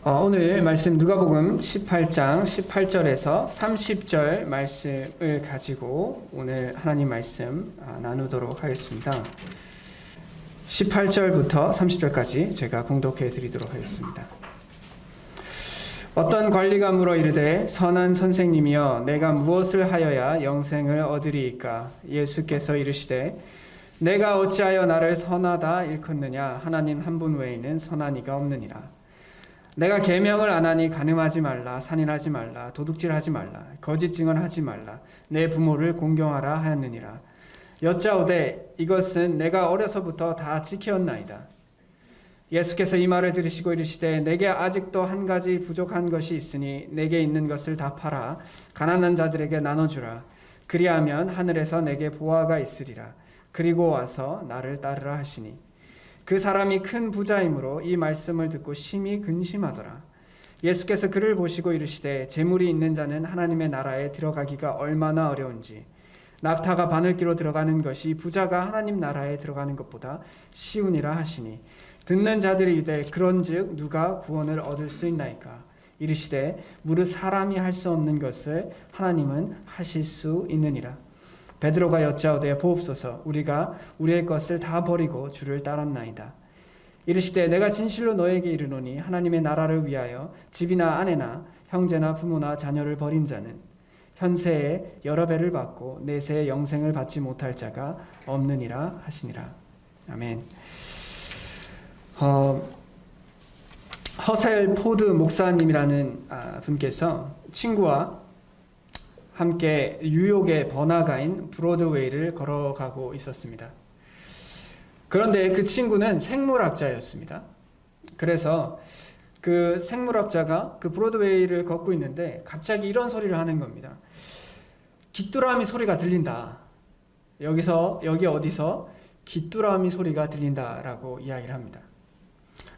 오늘 말씀 누가복음 18장 18절에서 30절 말씀을 가지고 오늘 하나님 말씀 나누도록 하겠습니다. 18절부터 30절까지 제가 봉독해 드리도록 하겠습니다. 어떤 관리가 물어 이르되 선한 선생님이여 내가 무엇을 하여야 영생을 얻으리이까? 예수께서 이르시되 내가 어찌하여 나를 선하다 일컫느냐? 하나님 한 분 외에는 선한 이가 없느니라. 내가 계명을 안 하니 간음하지 말라, 살인하지 말라, 도둑질하지 말라, 거짓 증언하지 말라, 내 부모를 공경하라 하였느니라. 여짜오되 이것은 내가 어려서부터 다 지켰나이다. 예수께서 이 말을 들으시고 이르시되 내게 아직도 한 가지 부족한 것이 있으니 내게 있는 것을 다 팔아 가난한 자들에게 나눠주라. 그리하면 하늘에서 내게 보화가 있으리라. 그리고 와서 나를 따르라 하시니 그 사람이 큰 부자이므로 이 말씀을 듣고 심히 근심하더라. 예수께서 그를 보시고 이르시되 재물이 있는 자는 하나님의 나라에 들어가기가 얼마나 어려운지 낙타가 바늘기로 들어가는 것이 부자가 하나님 나라에 들어가는 것보다 쉬우니라 하시니 듣는 자들이 이르되 그런즉 누가 구원을 얻을 수 있나이까? 이르시되 무릇 사람이 할 수 없는 것을 하나님은 하실 수 있느니라. 베드로가 여짜오되 보옵소서 우리가 우리의 것을 다 버리고 주를 따랐나이다. 이르시되 내가 진실로 너에게 이르노니 하나님의 나라를 위하여 집이나 아내나 형제나 부모나 자녀를 버린 자는 현세에 여러 배를 받고 내세에 영생을 받지 못할 자가 없느니라 하시니라. 아멘. 허셀 포드 목사님이라는 분께서 친구와 함께 뉴욕의 번화가인 브로드웨이를 걸어가고 있었습니다. 그런데 그 친구는 생물학자였습니다. 그래서 그 생물학자가 그 브로드웨이를 걷고 있는데 갑자기 이런 소리를 하는 겁니다. 귀뚜라미 소리가 들린다. 여기 어디서 귀뚜라미 소리가 들린다라고 이야기를 합니다.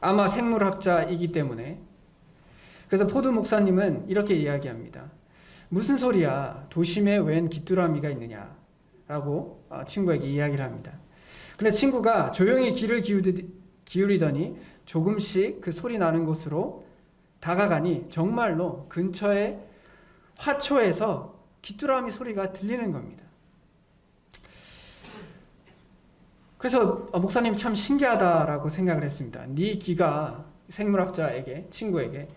아마 생물학자이기 때문에. 그래서 포드 목사님은 이렇게 이야기합니다. 무슨 소리야? 도심에 웬 귀뚜라미가 있느냐라고 친구에게 이야기를 합니다. 근데 친구가 조용히 귀를 기울이더니 조금씩 그 소리 나는 곳으로 다가가니 정말로 근처에 화초에서 귀뚜라미 소리가 들리는 겁니다. 그래서 목사님이 참 신기하다라고 생각을 했습니다. 네 귀가 생물학자에게 친구에게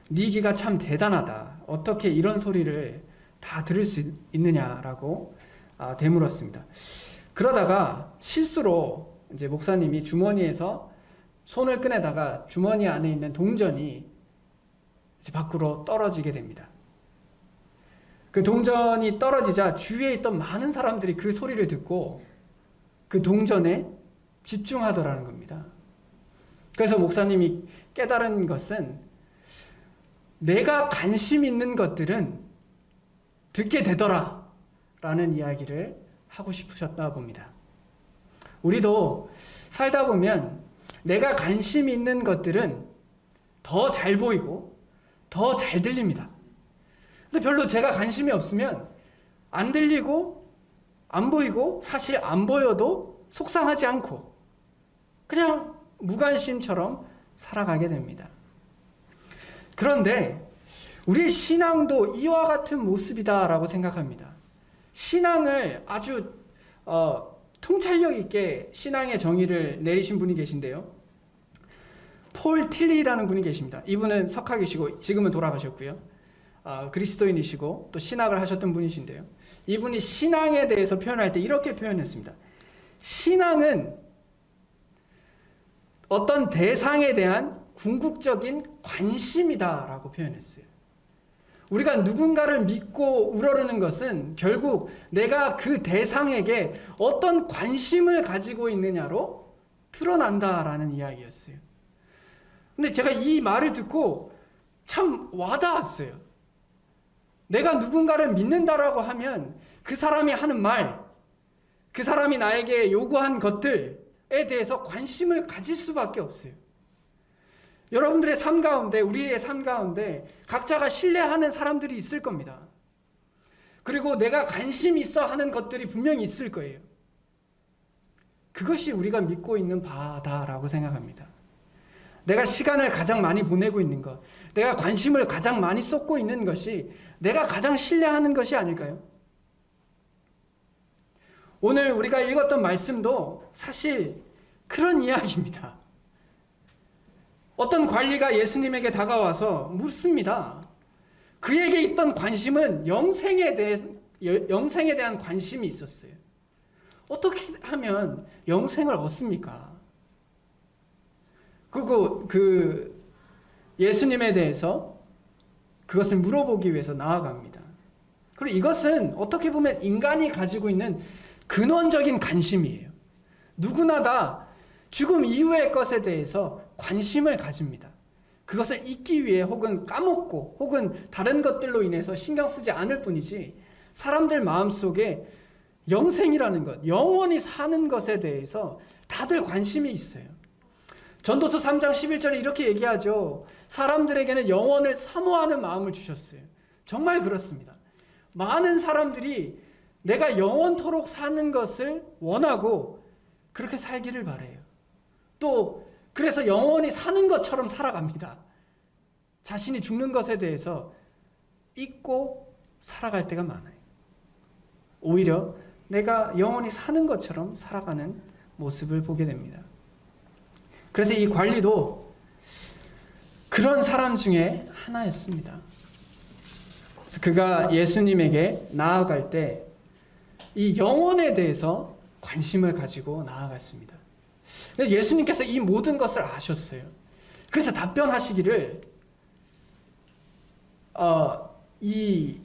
네 귀가 참 대단하다. 어떻게 이런 소리를 다 들을 수 있느냐라고 되물었습니다. 그러다가 실수로 이제 목사님이 주머니에서 손을 꺼내다가 주머니 안에 있는 동전이 이제 밖으로 떨어지게 됩니다. 그 동전이 떨어지자 주위에 있던 많은 사람들이 그 소리를 듣고 그 동전에 집중하더라는 겁니다. 그래서 목사님이 깨달은 것은 내가 관심 있는 것들은 듣게 되더라 라는 이야기를 하고 싶으셨다 봅니다. 우리도 살다 보면 내가 관심 있는 것들은 더 잘 보이고 더 잘 들립니다. 근데 별로 제가 관심이 없으면 안 들리고 안 보이고 사실 안 보여도 속상하지 않고 그냥 무관심처럼 살아가게 됩니다. 그런데 우리의 신앙도 이와 같은 모습이다라고 생각합니다. 신앙을 아주 통찰력 있게 신앙의 정의를 내리신 분이 계신데요. 폴 틸리라는 분이 계십니다. 이분은 석학이시고 지금은 돌아가셨고요. 그리스도인이시고 또 신학을 하셨던 분이신데요. 이분이 신앙에 대해서 표현할 때 이렇게 표현했습니다. 신앙은 어떤 대상에 대한 궁극적인 관심이다라고 표현했어요. 우리가 누군가를 믿고 우러르는 것은 결국 내가 그 대상에게 어떤 관심을 가지고 있느냐로 드러난다라는 이야기였어요. 근데 제가 이 말을 듣고 참 와닿았어요. 내가 누군가를 믿는다라고 하면 그 사람이 하는 말, 그 사람이 나에게 요구한 것들에 대해서 관심을 가질 수밖에 없어요. 여러분들의 삶 가운데, 우리의 삶 가운데 각자가 신뢰하는 사람들이 있을 겁니다. 그리고 내가 관심 있어 하는 것들이 분명히 있을 거예요. 그것이 우리가 믿고 있는 바다라고 생각합니다. 내가 시간을 가장 많이 보내고 있는 것, 내가 관심을 가장 많이 쏟고 있는 것이 내가 가장 신뢰하는 것이 아닐까요? 오늘 우리가 읽었던 말씀도 사실 그런 이야기입니다. 어떤 관리가 예수님에게 다가와서 묻습니다. 그에게 있던 관심은 영생에 대한 관심이 있었어요. 어떻게 하면 영생을 얻습니까? 그리고 예수님에 대해서 그것을 물어보기 위해서 나아갑니다. 그리고 이것은 어떻게 보면 인간이 가지고 있는 근원적인 관심이에요. 누구나 다 죽음 이후의 것에 대해서 관심을 가집니다. 그것을 잊기 위해 혹은 까먹고 혹은 다른 것들로 인해서 신경 쓰지 않을 뿐이지 사람들 마음속에 영생이라는 것, 영원히 사는 것에 대해서 다들 관심이 있어요. 전도서 3장 11절에 이렇게 얘기하죠. 사람들에게는 영원을 사모하는 마음을 주셨어요. 정말 그렇습니다. 많은 사람들이 내가 영원토록 사는 것을 원하고 그렇게 살기를 바라요. 또 그래서 영원히 사는 것처럼 살아갑니다. 자신이 죽는 것에 대해서 잊고 살아갈 때가 많아요. 오히려 내가 영원히 사는 것처럼 살아가는 모습을 보게 됩니다. 그래서 이 관리도 그런 사람 중에 하나였습니다. 그래서 그가 예수님에게 나아갈 때 이 영혼에 대해서 관심을 가지고 나아갔습니다. 예수님께서 이 모든 것을 아셨어요. 그래서 답변하시기를 이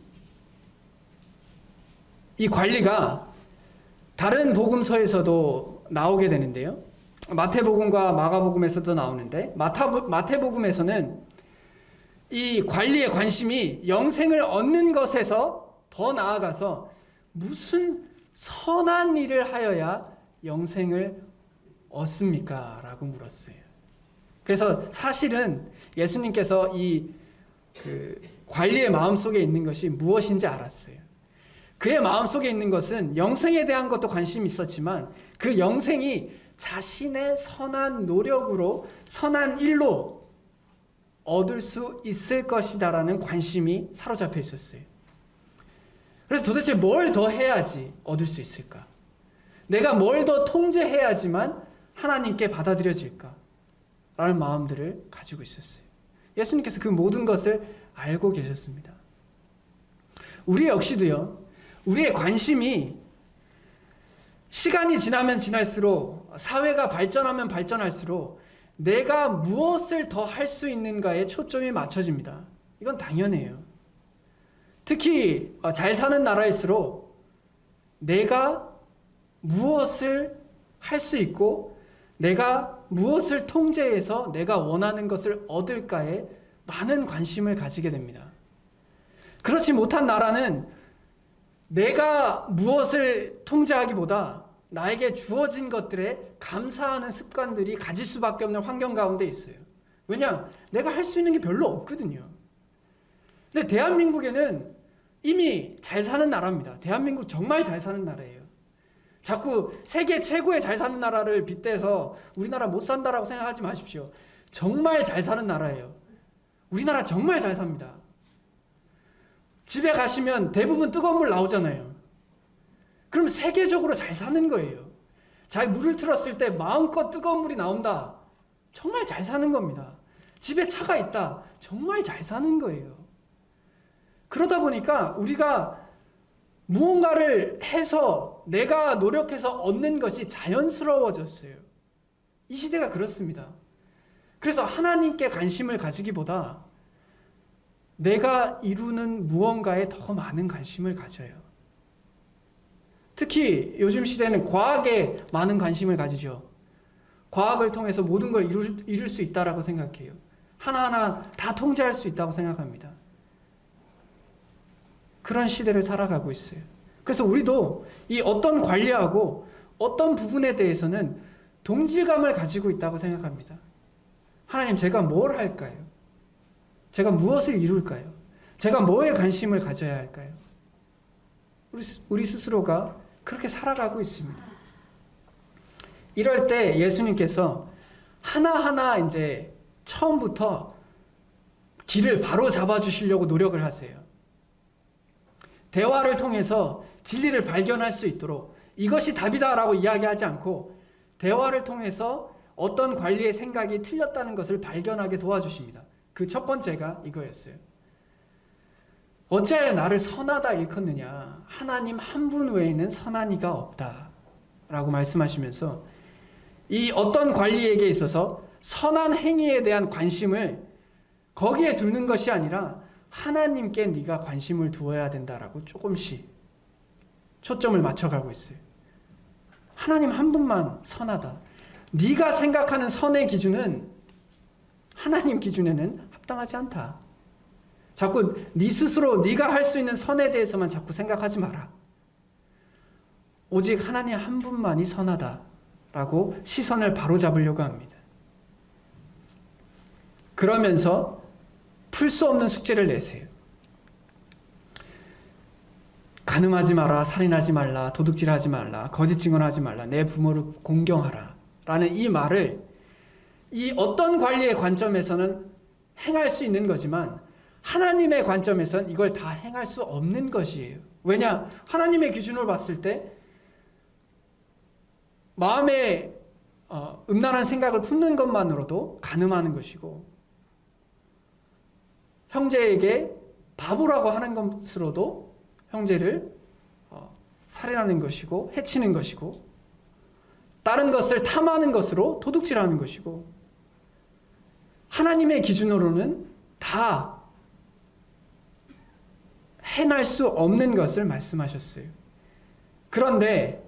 관리가 다른 복음서에서도 나오게 되는데요. 마태복음과 마가복음에서도 나오는데 마태복음에서는 이 관리의 관심이 영생을 얻는 것에서 더 나아가서 무슨 선한 일을 하여야 영생을 얻습니까? 라고 물었어요. 그래서 사실은 예수님께서 이 관리의 마음속에 있는 것이 무엇인지 알았어요. 그의 마음속에 있는 것은 영생에 대한 것도 관심이 있었지만 그 영생이 자신의 선한 노력으로 선한 일로 얻을 수 있을 것이다라는 관심이 사로잡혀 있었어요. 그래서 도대체 뭘 더 해야지 얻을 수 있을까? 내가 뭘 더 통제해야지만 하나님께 받아들여질까? 라는 마음들을 가지고 있었어요. 예수님께서 그 모든 것을 알고 계셨습니다. 우리 역시도요, 우리의 관심이 시간이 지나면 지날수록, 사회가 발전하면 발전할수록 내가 무엇을 더 할 수 있는가에 초점이 맞춰집니다. 이건 당연해요. 특히 잘 사는 나라일수록 내가 무엇을 할 수 있고 내가 무엇을 통제해서 내가 원하는 것을 얻을까에 많은 관심을 가지게 됩니다. 그렇지 못한 나라는 내가 무엇을 통제하기보다 나에게 주어진 것들에 감사하는 습관들이 가질 수밖에 없는 환경 가운데 있어요. 왜냐? 내가 할 수 있는 게 별로 없거든요. 근데 대한민국에는 이미 잘 사는 나라입니다. 대한민국 정말 잘 사는 나라예요. 자꾸 세계 최고의 잘 사는 나라를 빗대서 우리나라 못 산다라고 생각하지 마십시오. 정말 잘 사는 나라예요. 우리나라 정말 잘 삽니다. 집에 가시면 대부분 뜨거운 물 나오잖아요. 그럼 세계적으로 잘 사는 거예요. 잘 물을 틀었을 때 마음껏 뜨거운 물이 나온다. 정말 잘 사는 겁니다. 집에 차가 있다. 정말 잘 사는 거예요. 그러다 보니까 우리가 무언가를 해서 내가 노력해서 얻는 것이 자연스러워졌어요. 이 시대가 그렇습니다. 그래서 하나님께 관심을 가지기보다 내가 이루는 무언가에 더 많은 관심을 가져요. 특히 요즘 시대는 과학에 많은 관심을 가지죠. 과학을 통해서 모든 걸 이룰 수 있다라고 생각해요. 하나하나 다 통제할 수 있다고 생각합니다. 그런 시대를 살아가고 있어요. 그래서 우리도 이 어떤 관리하고 어떤 부분에 대해서는 동질감을 가지고 있다고 생각합니다. 하나님, 제가 뭘 할까요? 제가 무엇을 이룰까요? 제가 뭐에 관심을 가져야 할까요? 우리 스스로가 그렇게 살아가고 있습니다. 이럴 때 예수님께서 하나하나 이제 처음부터 길을 바로 잡아주시려고 노력을 하세요. 대화를 통해서 진리를 발견할 수 있도록 이것이 답이다라고 이야기하지 않고 대화를 통해서 어떤 관리의 생각이 틀렸다는 것을 발견하게 도와주십니다. 그 첫 번째가 이거였어요. 어찌하여 나를 선하다 일컫느냐. 하나님 한 분 외에는 선한 이가 없다 라고 말씀하시면서 이 어떤 관리에게 있어서 선한 행위에 대한 관심을 거기에 두는 것이 아니라 하나님께 네가 관심을 두어야 된다라고 조금씩 초점을 맞춰가고 있어요. 하나님 한 분만 선하다. 네가 생각하는 선의 기준은 하나님 기준에는 합당하지 않다. 자꾸 네 스스로 네가 할 수 있는 선에 대해서만 자꾸 생각하지 마라. 오직 하나님 한 분만이 선하다라고 시선을 바로잡으려고 합니다. 그러면서 풀 수 없는 숙제를 내세요. 간음하지 마라, 살인하지 말라, 도둑질하지 말라, 거짓 증언하지 말라, 내 부모를 공경하라 라는 이 말을 이 어떤 관리의 관점에서는 행할 수 있는 거지만 하나님의 관점에서는 이걸 다 행할 수 없는 것이에요. 왜냐? 하나님의 기준으로 봤을 때 마음에 음란한 생각을 품는 것만으로도 간음하는 것이고 형제에게 바보라고 하는 것으로도 형제를 살인하는 것이고 해치는 것이고 다른 것을 탐하는 것으로 도둑질하는 것이고 하나님의 기준으로는 다 해낼 수 없는 것을 말씀하셨어요. 그런데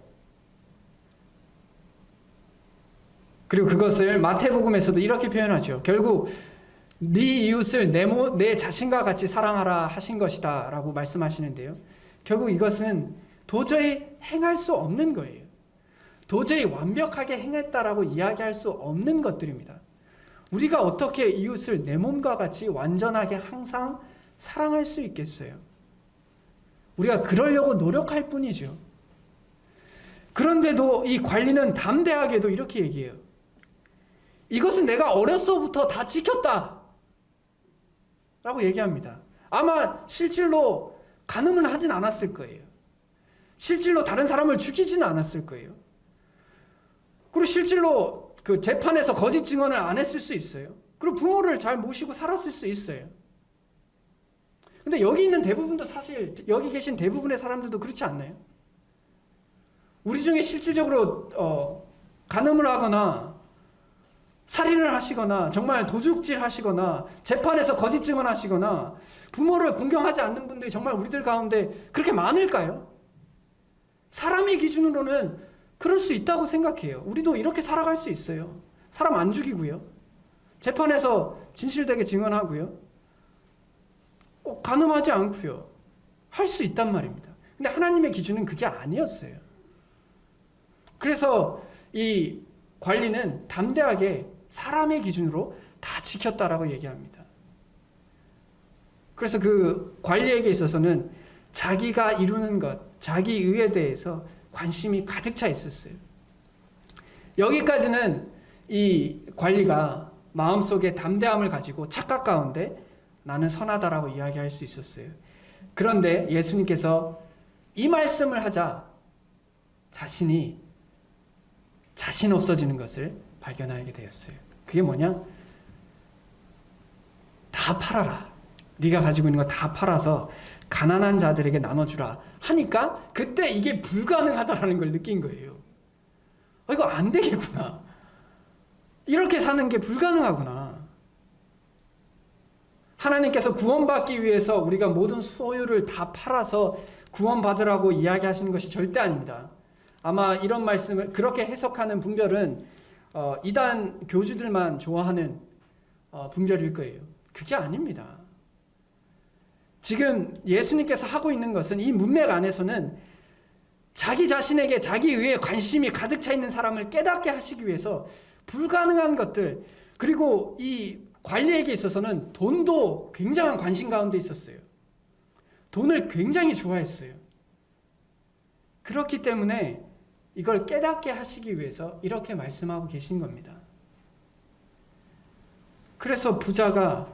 그리고 그것을 마태복음에서도 이렇게 표현하죠. 결국 네 이웃을 내 자신과 같이 사랑하라 하신 것이다 라고 말씀하시는데요. 결국 이것은 도저히 행할 수 없는 거예요. 도저히 완벽하게 행했다라고 이야기할 수 없는 것들입니다. 우리가 어떻게 이웃을 내 몸과 같이 완전하게 항상 사랑할 수 있겠어요? 우리가 그러려고 노력할 뿐이죠. 그런데도 이 관리는 담대하게도 이렇게 얘기해요. 이것은 내가 어려서부터 다 지켰다 라고 얘기합니다. 아마 실질로 간음을 하진 않았을 거예요. 실질로 다른 사람을 죽이지는 않았을 거예요. 그리고 실질로 그 재판에서 거짓 증언을 안 했을 수 있어요. 그리고 부모를 잘 모시고 살았을 수 있어요. 근데 여기 있는 대부분도 사실 여기 계신 대부분의 사람들도 그렇지 않나요? 우리 중에 실질적으로 간음을 하거나 살인을 하시거나 정말 도둑질 하시거나 재판에서 거짓 증언하시거나 부모를 공경하지 않는 분들이 정말 우리들 가운데 그렇게 많을까요? 사람의 기준으로는 그럴 수 있다고 생각해요. 우리도 이렇게 살아갈 수 있어요. 사람 안 죽이고요. 재판에서 진실되게 증언하고요. 간음하지 않고요. 할 수 있단 말입니다. 근데 하나님의 기준은 그게 아니었어요. 그래서 이 관리는 담대하게 사람의 기준으로 다 지켰다라고 얘기합니다. 그래서 그 관리에게 있어서는 자기가 이루는 것, 자기 의에 대해서 관심이 가득 차 있었어요. 여기까지는 이 관리가 마음속에 담대함을 가지고 착각 가운데 나는 선하다라고 이야기할 수 있었어요. 그런데 예수님께서 이 말씀을 하자 자신이 자신 없어지는 것을 발견하게 되었어요. 그게 뭐냐? 다 팔아라. 네가 가지고 있는 거 다 팔아서 가난한 자들에게 나눠주라 하니까 그때 이게 불가능하다라는 걸 느낀 거예요. 이거 안 되겠구나. 이렇게 사는 게 불가능하구나. 하나님께서 구원받기 위해서 우리가 모든 소유를 다 팔아서 구원받으라고 이야기하시는 것이 절대 아닙니다. 아마 이런 말씀을 그렇게 해석하는 분별은 이단 교주들만 좋아하는 분별일 거예요. 그게 아닙니다. 지금 예수님께서 하고 있는 것은 이 문맥 안에서는 자기 자신에게 자기 의에 관심이 가득 차 있는 사람을 깨닫게 하시기 위해서 불가능한 것들, 그리고 이 관리에게 있어서는 돈도 굉장한 관심 가운데 있었어요. 돈을 굉장히 좋아했어요. 그렇기 때문에 이걸 깨닫게 하시기 위해서 이렇게 말씀하고 계신 겁니다. 그래서 부자가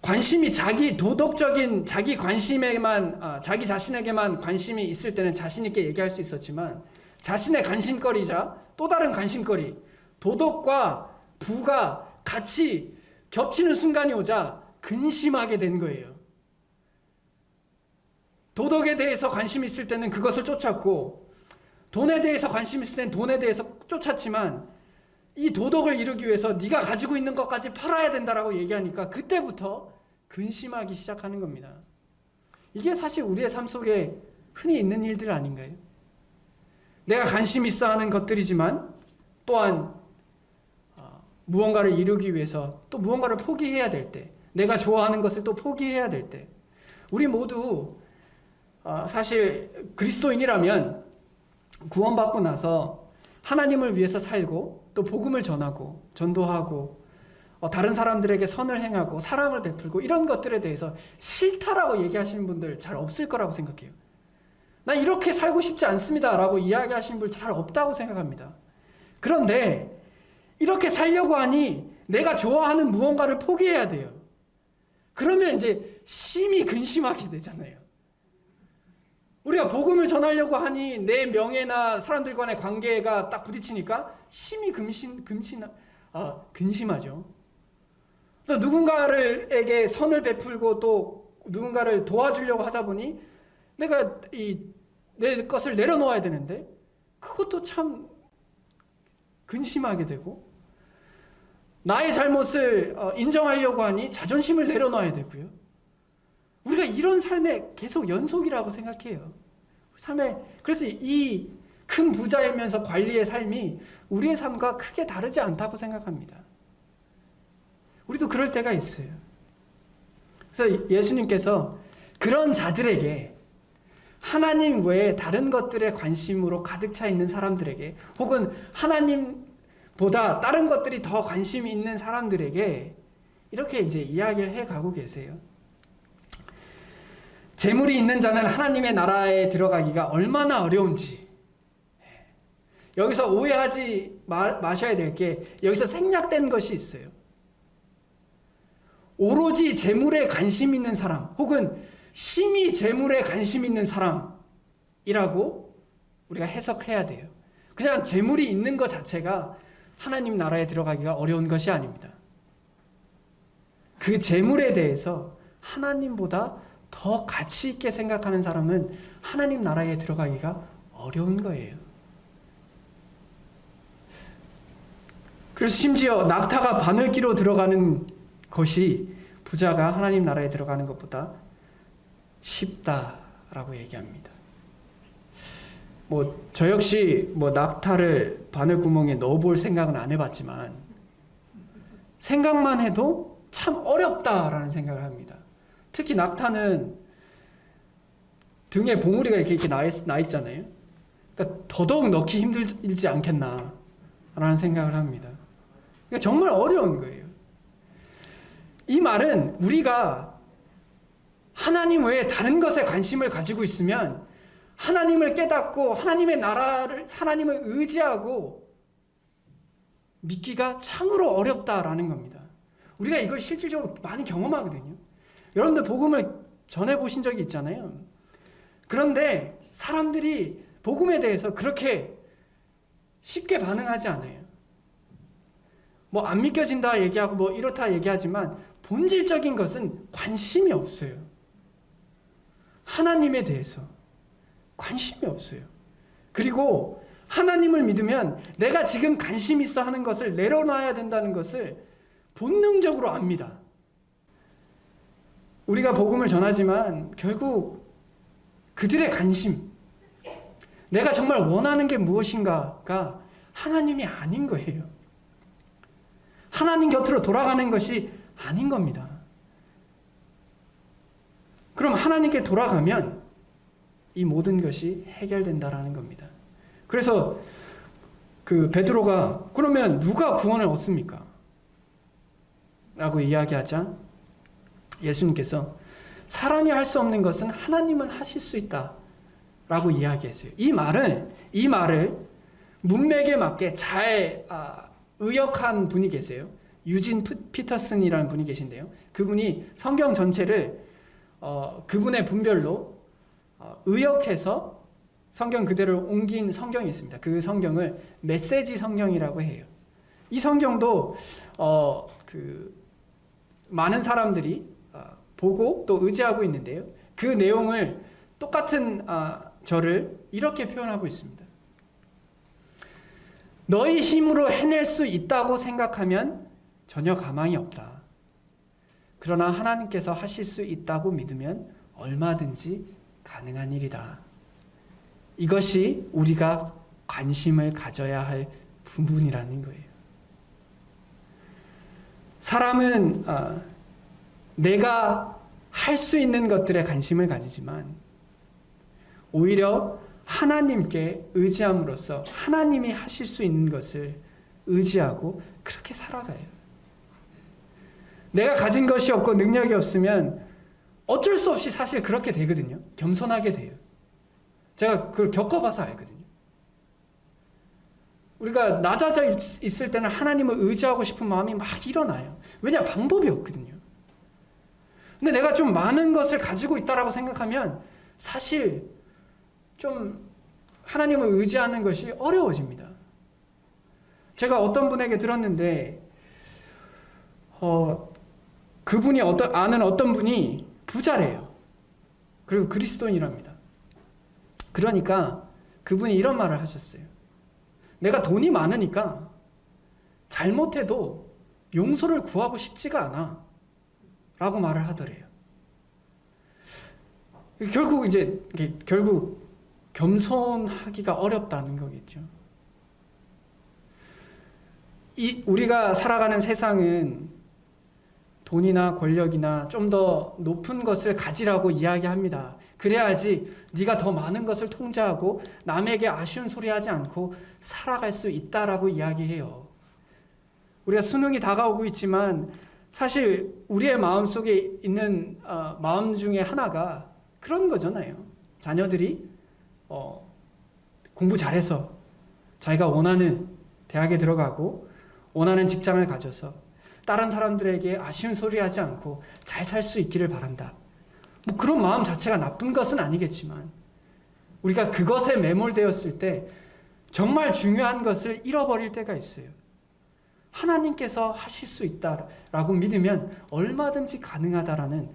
관심이 자기 도덕적인 자기 관심에만 자기 자신에게만 관심이 있을 때는 자신 있게 얘기할 수 있었지만 자신의 관심거리자 또 다른 관심거리 도덕과 부가 같이 겹치는 순간이 오자 근심하게 된 거예요. 도덕에 대해서 관심이 있을 때는 그것을 쫓았고 돈에 대해서 관심이 있을 때는 돈에 대해서 쫓았지만 이 도덕을 이루기 위해서 네가 가지고 있는 것까지 팔아야 된다라고 얘기하니까 그때부터 근심하기 시작하는 겁니다. 이게 사실 우리의 삶 속에 흔히 있는 일들 아닌가요? 내가 관심 있어 하는 것들이지만 또한 무언가를 이루기 위해서 또 무언가를 포기해야 될 때, 내가 좋아하는 것을 또 포기해야 될 때, 우리 모두 사실 그리스도인이라면 구원받고 나서 하나님을 위해서 살고 또 복음을 전하고 전도하고 다른 사람들에게 선을 행하고 사랑을 베풀고 이런 것들에 대해서 싫다라고 얘기하시는 분들 잘 없을 거라고 생각해요. 나 이렇게 살고 싶지 않습니다 라고 이야기하시는 분 잘 없다고 생각합니다. 그런데 이렇게 살려고 하니 내가 좋아하는 무언가를 포기해야 돼요. 그러면 이제 심히 근심하게 되잖아요. 우리가 복음을 전하려고 하니 내 명예나 사람들과의 관계가 딱 부딪히니까 심히 근심하죠. 또 누군가에게 선을 베풀고 또 누군가를 도와주려고 하다 보니 내가 내 것을 내려놓아야 되는데 그것도 참 근심하게 되고 나의 잘못을 인정하려고 하니 자존심을 내려놔야 되고요. 우리가 이런 삶의 계속 연속이라고 생각해요. 그래서 이 큰 부자이면서 관리의 삶이 우리의 삶과 크게 다르지 않다고 생각합니다. 우리도 그럴 때가 있어요. 그래서 예수님께서 그런 자들에게 하나님 외에 다른 것들에 관심으로 가득 차 있는 사람들에게 혹은 하나님보다 다른 것들이 더 관심이 있는 사람들에게 이렇게 이제 이야기를 해가고 계세요. 재물이 있는 자는 하나님의 나라에 들어가기가 얼마나 어려운지 여기서 오해하지 마셔야 될 게 여기서 생략된 것이 있어요. 오로지 재물에 관심 있는 사람 혹은 심히 재물에 관심 있는 사람이라고 우리가 해석해야 돼요. 그냥 재물이 있는 것 자체가 하나님 나라에 들어가기가 어려운 것이 아닙니다. 그 재물에 대해서 하나님보다 더 가치 있게 생각하는 사람은 하나님 나라에 들어가기가 어려운 거예요. 그래서 심지어 낙타가 바늘기로 들어가는 것이 부자가 하나님 나라에 들어가는 것보다 쉽다라고 얘기합니다. 저 역시 낙타를 바늘구멍에 넣어볼 생각은 안 해봤지만 생각만 해도 참 어렵다라는 생각을 합니다. 특히 낙타는 등에 봉우리가 이렇게 나 있잖아요. 그러니까 더더욱 넣기 힘들지 않겠나라는 생각을 합니다. 그러니까 정말 어려운 거예요. 이 말은 우리가 하나님 외에 다른 것에 관심을 가지고 있으면 하나님을 깨닫고 하나님의 나라를 하나님을 의지하고 믿기가 참으로 어렵다라는 겁니다. 우리가 이걸 실질적으로 많이 경험하거든요. 여러분들 복음을 전해보신 적이 있잖아요. 그런데 사람들이 복음에 대해서 그렇게 쉽게 반응하지 않아요. 안 믿겨진다 얘기하고 이렇다 얘기하지만 본질적인 것은 관심이 없어요. 하나님에 대해서 관심이 없어요. 그리고 하나님을 믿으면 내가 지금 관심 있어 하는 것을 내려놔야 된다는 것을 본능적으로 압니다. 우리가 복음을 전하지만 결국 그들의 관심, 내가 정말 원하는 게 무엇인가가 하나님이 아닌 거예요. 하나님 곁으로 돌아가는 것이 아닌 겁니다. 그럼 하나님께 돌아가면 이 모든 것이 해결된다라는 겁니다. 그래서 베드로가 그러면 누가 구원을 얻습니까? 라고 이야기하자 예수님께서 사람이 할 수 없는 것은 하나님은 하실 수 있다 라고 이야기했어요. 이 말을 문맥에 맞게 잘 의역한 분이 계세요. 유진 피터슨이라는 분이 계신데요. 그분이 성경 전체를 그분의 분별로 의역해서 성경 그대로 옮긴 성경이 있습니다. 그 성경을 메시지 성경이라고 해요. 이 성경도 많은 사람들이 보고 또 의지하고 있는데요. 그 내용을 똑같은 저를 이렇게 표현하고 있습니다. 너희 힘으로 해낼 수 있다고 생각하면 전혀 가망이 없다. 그러나 하나님께서 하실 수 있다고 믿으면 얼마든지 가능한 일이다. 이것이 우리가 관심을 가져야 할 부분이라는 거예요. 사람은 내가 할 수 있는 것들에 관심을 가지지만 오히려 하나님께 의지함으로써 하나님이 하실 수 있는 것을 의지하고 그렇게 살아가요. 내가 가진 것이 없고 능력이 없으면 어쩔 수 없이 사실 그렇게 되거든요. 겸손하게 돼요. 제가 그걸 겪어봐서 알거든요. 우리가 낮아져 있을 때는 하나님을 의지하고 싶은 마음이 막 일어나요. 왜냐? 방법이 없거든요. 근데 내가 좀 많은 것을 가지고 있다라고 생각하면 사실 좀 하나님을 의지하는 것이 어려워집니다. 제가 어떤 분에게 들었는데 그분이 아는 어떤 분이 부자래요. 그리고 그리스도인이랍니다. 그러니까 그분이 이런 말을 하셨어요. 내가 돈이 많으니까 잘못해도 용서를 구하고 싶지가 않아 라고 말을 하더래요. 결국 겸손하기가 어렵다는 거겠죠. 우리가 살아가는 세상은 돈이나 권력이나 좀 더 높은 것을 가지라고 이야기합니다. 그래야지 네가 더 많은 것을 통제하고 남에게 아쉬운 소리 하지 않고 살아갈 수 있다라고 이야기해요. 우리가 수능이 다가오고 있지만 사실 우리의 마음속에 있는 마음 중에 하나가 그런 거잖아요. 자녀들이 공부 잘해서 자기가 원하는 대학에 들어가고 원하는 직장을 가져서 다른 사람들에게 아쉬운 소리 하지 않고 잘 살 수 있기를 바란다. 뭐 그런 마음 자체가 나쁜 것은 아니겠지만 우리가 그것에 매몰되었을 때 정말 중요한 것을 잃어버릴 때가 있어요. 하나님께서 하실 수 있다라고 믿으면 얼마든지 가능하다라는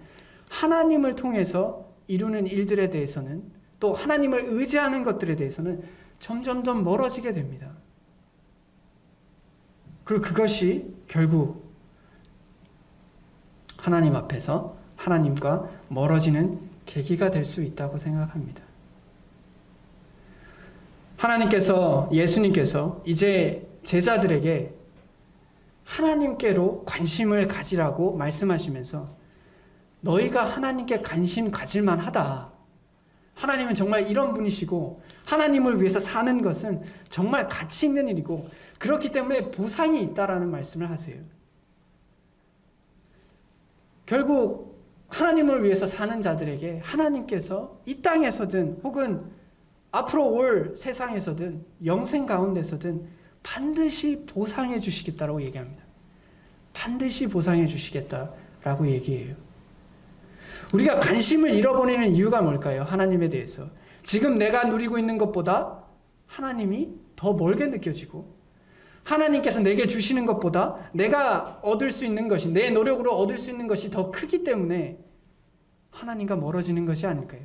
하나님을 통해서 이루는 일들에 대해서는 또 하나님을 의지하는 것들에 대해서는 점점점 멀어지게 됩니다. 그리고 그것이 결국 하나님 앞에서 하나님과 멀어지는 계기가 될 수 있다고 생각합니다. 예수님께서 이제 제자들에게 하나님께로 관심을 가지라고 말씀하시면서 너희가 하나님께 관심 가질만 하다. 하나님은 정말 이런 분이시고 하나님을 위해서 사는 것은 정말 가치 있는 일이고 그렇기 때문에 보상이 있다라는 말씀을 하세요. 결국 하나님을 위해서 사는 자들에게 하나님께서 이 땅에서든 혹은 앞으로 올 세상에서든 영생 가운데서든 반드시 보상해 주시겠다라고 얘기합니다. 반드시 보상해 주시겠다라고 얘기해요. 우리가 관심을 잃어버리는 이유가 뭘까요? 하나님에 대해서. 지금 내가 누리고 있는 것보다 하나님이 더 멀게 느껴지고 하나님께서 내게 주시는 것보다 내가 얻을 수 있는 것이 내 노력으로 얻을 수 있는 것이 더 크기 때문에 하나님과 멀어지는 것이 아닐까요?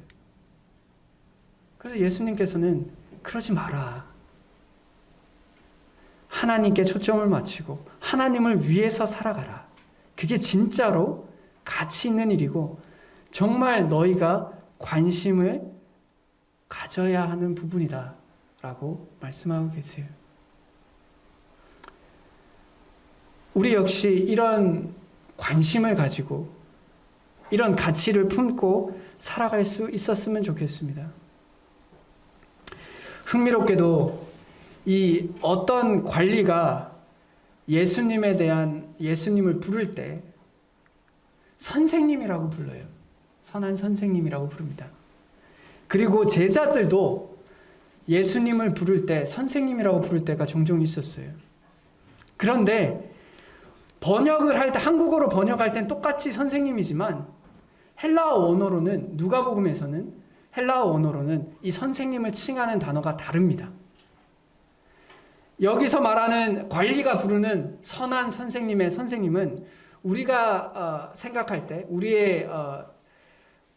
그래서 예수님께서는 그러지 마라. 하나님께 초점을 맞추고 하나님을 위해서 살아가라. 그게 진짜로 가치 있는 일이고 정말 너희가 관심을 가져야 하는 부분이다 라고 말씀하고 계세요. 우리 역시 이런 관심을 가지고 이런 가치를 품고 살아갈 수 있었으면 좋겠습니다. 흥미롭게도 이 어떤 관리가 예수님을 부를 때 선생님이라고 불러요. 선한 선생님이라고 부릅니다. 그리고 제자들도 예수님을 부를 때 선생님이라고 부를 때가 종종 있었어요. 그런데 번역을 할 때, 한국어로 번역할 땐 똑같이 선생님이지만 헬라어 원어로는, 누가복음에서는 헬라어 원어로는 이 선생님을 칭하는 단어가 다릅니다. 여기서 말하는 관리가 부르는 선한 선생님의 선생님은 우리가 생각할 때, 우리의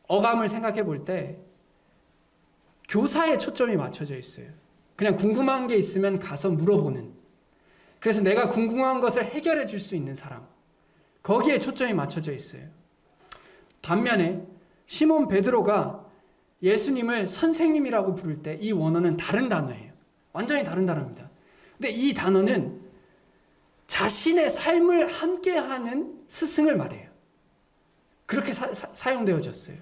어감을 생각해 볼 때 교사에 초점이 맞춰져 있어요. 그냥 궁금한 게 있으면 가서 물어보는, 그래서 내가 궁금한 것을 해결해 줄 수 있는 사람, 거기에 초점이 맞춰져 있어요. 반면에 시몬 베드로가 예수님을 선생님이라고 부를 때 이 원어는 다른 단어예요. 완전히 다른 단어입니다. 근데 이 단어는 자신의 삶을 함께하는 스승을 말해요. 그렇게 사용되어졌어요.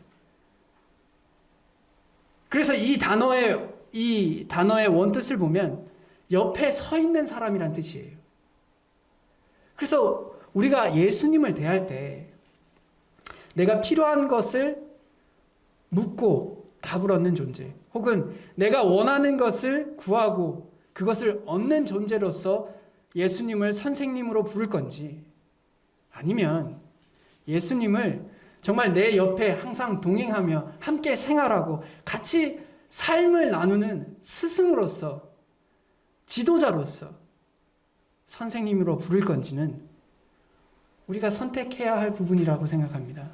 그래서 이 단어의 원뜻을 보면 옆에 서 있는 사람이란 뜻이에요. 그래서 우리가 예수님을 대할 때 내가 필요한 것을 묻고 답을 얻는 존재, 혹은 내가 원하는 것을 구하고 그것을 얻는 존재로서 예수님을 선생님으로 부를 건지, 아니면 예수님을 정말 내 옆에 항상 동행하며 함께 생활하고 같이 삶을 나누는 스승으로서, 지도자로서 선생님으로 부를 건지는 우리가 선택해야 할 부분이라고 생각합니다.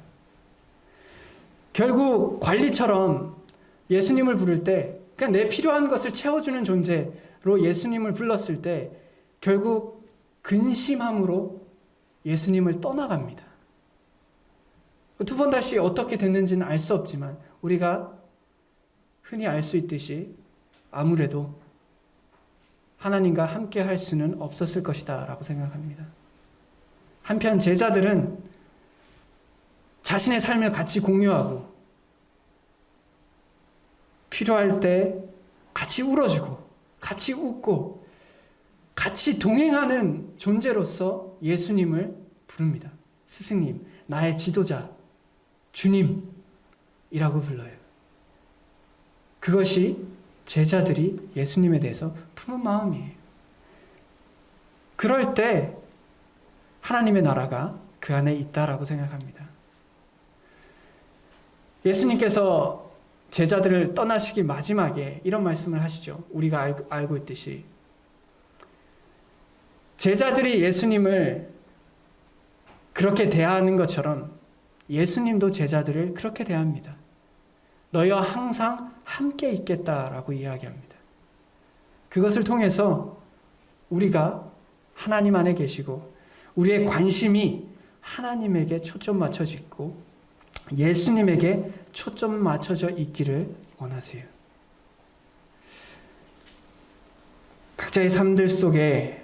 결국 관리처럼 예수님을 부를 때 그냥 내 필요한 것을 채워주는 존재로 예수님을 불렀을 때 결국 근심함으로 예수님을 떠나갑니다. 두 번 다시 어떻게 됐는지는 알 수 없지만 우리가 흔히 알 수 있듯이 아무래도 하나님과 함께 할 수는 없었을 것이다 라고 생각합니다. 한편 제자들은 자신의 삶을 같이 공유하고 필요할 때 같이 울어주고 같이 웃고 같이 동행하는 존재로서 예수님을 부릅니다. 스승님, 나의 지도자, 주님이라고 불러요. 그것이 제자들이 예수님에 대해서 품은 마음이에요. 그럴 때 하나님의 나라가 그 안에 있다라고 생각합니다. 예수님께서 제자들을 떠나시기 마지막에 이런 말씀을 하시죠. 우리가 알고 있듯이 제자들이 예수님을 그렇게 대하는 것처럼 예수님도 제자들을 그렇게 대합니다. 너희와 항상 함께 있겠다라고 이야기합니다. 그것을 통해서 우리가 하나님 안에 계시고 우리의 관심이 하나님에게 초점 맞춰져 있고 예수님에게 초점 맞춰져 있기를 원하세요. 각자의 삶들 속에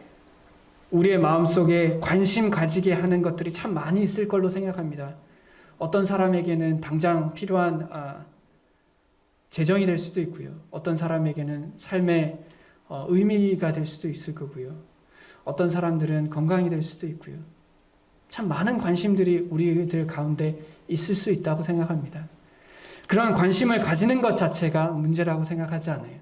우리의 마음속에 관심 가지게 하는 것들이 참 많이 있을 걸로 생각합니다. 어떤 사람에게는 당장 필요한 재정이 될 수도 있고요. 어떤 사람에게는 삶의 의미가 될 수도 있을 거고요. 어떤 사람들은 건강이 될 수도 있고요. 참 많은 관심들이 우리들 가운데 있을 수 있다고 생각합니다. 그런 관심을 가지는 것 자체가 문제라고 생각하지 않아요.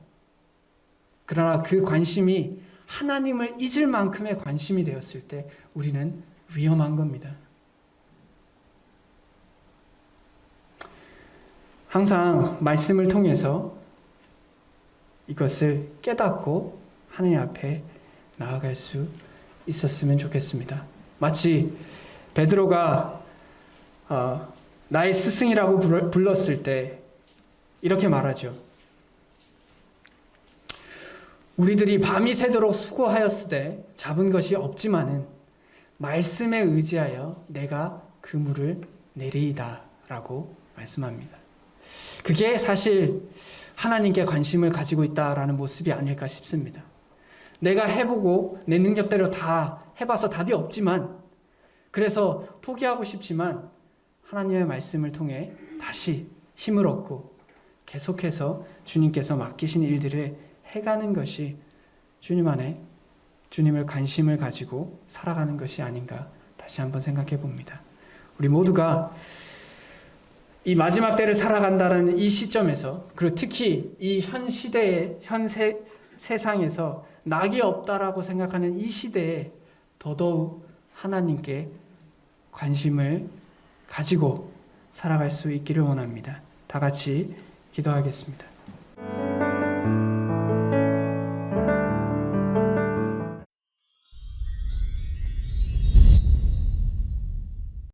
그러나 그 관심이 하나님을 잊을 만큼의 관심이 되었을 때 우리는 위험한 겁니다. 항상 말씀을 통해서 이것을 깨닫고 하나님 앞에 나아갈 수 있었으면 좋겠습니다. 마치 베드로가 나의 스승이라고 불렀을 때 이렇게 말하죠. 우리들이 밤이 새도록 수고하였으되 잡은 것이 없지만은 말씀에 의지하여 내가 그물을 내리이다 라고 말씀합니다. 그게 사실 하나님께 관심을 가지고 있다라는 모습이 아닐까 싶습니다. 내가 해보고 내 능력대로 다 해봐서 답이 없지만 그래서 포기하고 싶지만 하나님의 말씀을 통해 다시 힘을 얻고 계속해서 주님께서 맡기신 일들을 해가는 것이 주님 안에 주님을 관심을 가지고 살아가는 것이 아닌가 다시 한번 생각해 봅니다. 우리 모두가 이 마지막 때를 살아간다는 이 시점에서 그리고 특히 이 현 시대의 세상에서 낙이 없다라고 생각하는 이 시대에 더더욱 하나님께 관심을 가지고 살아갈 수 있기를 원합니다. 다 같이 기도하겠습니다.